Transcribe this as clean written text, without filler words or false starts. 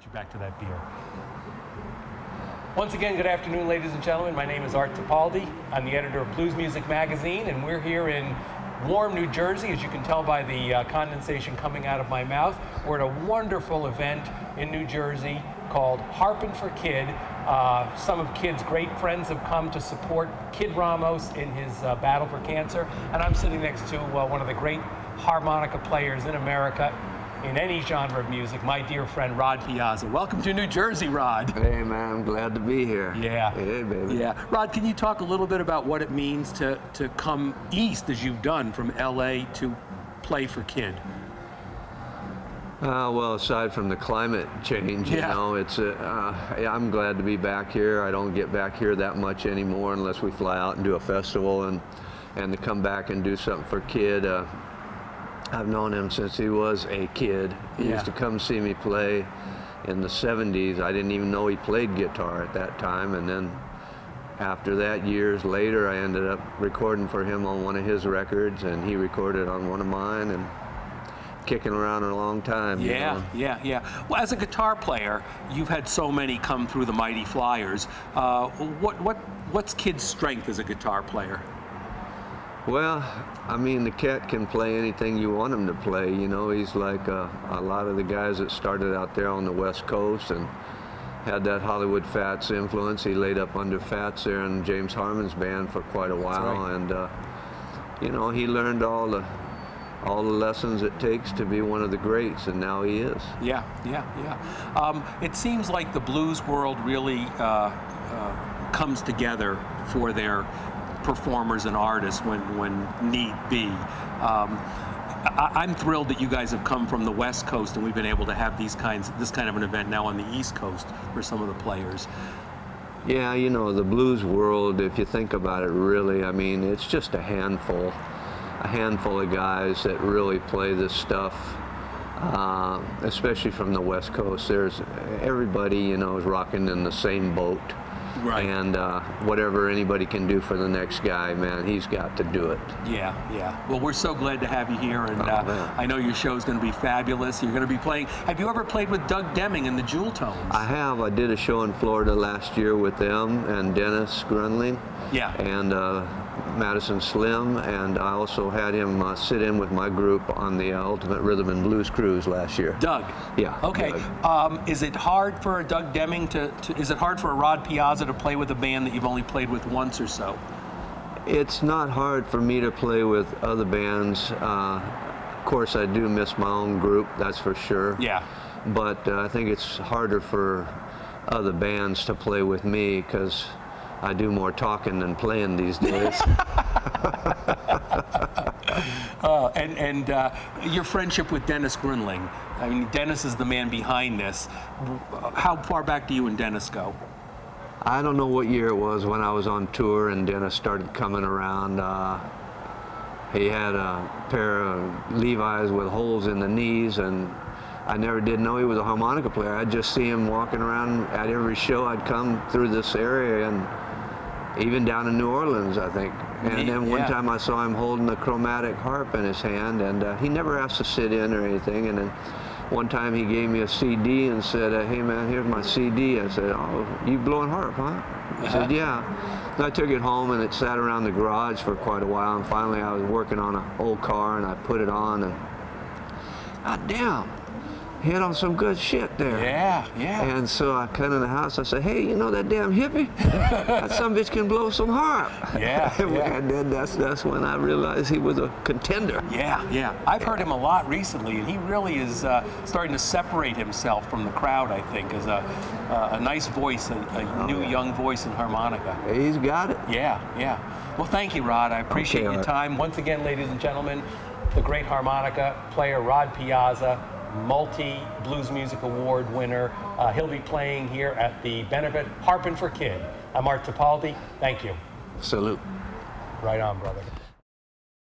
you back to that beer. Once again, good afternoon, ladies and gentlemen. My name is Art Tipaldi. I'm the editor of Blues Music Magazine, and we're here in warm New Jersey. As you can tell by the condensation coming out of my mouth, we're at a wonderful event in New Jersey called Harping for Kid. Some of Kid's great friends have come to support Kid Ramos in his battle for cancer, and I'm sitting next to one of the great harmonica players in America, in any genre of music, my dear friend Rod Piazza. Welcome to New Jersey, Rod. Hey man, I'm glad to be here. Yeah. Hey baby. Yeah. Rod, can you talk a little bit about what it means to come east, as you've done, from LA to play for Kid? Well, aside from the climate change, you know, it's I'm glad to be back here. I don't get back here that much anymore unless we fly out and do a festival, and to come back and do something for Kid. I've known him since he was a kid. He used to come see me play in the 70s. I didn't even know he played guitar at that time, and then after that, years later, I ended up recording for him on one of his records, and he recorded on one of mine, and kicking around a long time. Yeah. Well, as a guitar player, you've had so many come through the Mighty Flyers. What's Kid's strength as a guitar player? Well, I mean, the cat can play anything you want him to play. You know, he's like a lot of the guys that started out there on the West Coast and had that Hollywood Fats influence. He laid up under Fats there in James Harmon's band for quite a while, and you know, he learned all the lessons it takes to be one of the greats, and now he is. Yeah. It seems like the blues world really comes together for their performers and artists when need be. I'm thrilled that you guys have come from the West Coast and we've been able to have this kind of an event now on the East Coast for some of the players. Yeah, you know, the blues world, if you think about it, really, I mean, it's just a handful of guys that really play this stuff, especially from the West Coast. Everybody, you know, is rocking in the same boat. Right. And whatever anybody can do for the next guy, man, he's got to do it. Yeah. Well, we're so glad to have you here, and I know your show's going to be fabulous. You're going to be playing. Have you ever played with Doug Deming and the Jewel Tones? I have. I did a show in Florida last year with them and Dennis Grunling. Yeah. And Madison Slim, and I also had him sit in with my group on the Ultimate Rhythm and Blues Cruise last year. Doug? Yeah. Okay. Is it hard for Doug Deming is it hard for a Rod Piazza to play with a band that you've only played with once or so? It's not hard for me to play with other bands. Of course, I do miss my own group, that's for sure. Yeah. But I think it's harder for other bands to play with me because I do more talking than playing these days. And your friendship with Dennis Grunling, I mean, Dennis is the man behind this. How far back do you and Dennis go? I don't know what year it was when I was on tour and Dennis started coming around. He had a pair of Levi's with holes in the knees, and I never did know he was a harmonica player. I'd just see him walking around at every show. I'd come through this area, and even down in New Orleans, I think. And then one time I saw him holding a chromatic harp in his hand, and he never asked to sit in or anything. And then one time he gave me a CD and said, hey man, here's my CD. I said, oh, you blowing harp, huh? He said, yeah. And I took it home, and it sat around the garage for quite a while, and finally I was working on an old car, and I put it on, and God damn, hit on some good shit there. Yeah. And so I come in the house, I said, hey, you know that damn hippie? That some bitch can blow some harp. And then that's when I realized he was a contender. I've heard him a lot recently, and he really is starting to separate himself from the crowd, I think, as a nice voice, a new young voice in harmonica. He's got it. Yeah. Well, thank you, Rod. I appreciate your time. Once again, ladies and gentlemen, the great harmonica player, Rod Piazza, multi-Blues Music Award winner. He'll be playing here at the benefit Harping for Kid. I'm Art Tipaldi. Thank you. Salute. Right on, brother.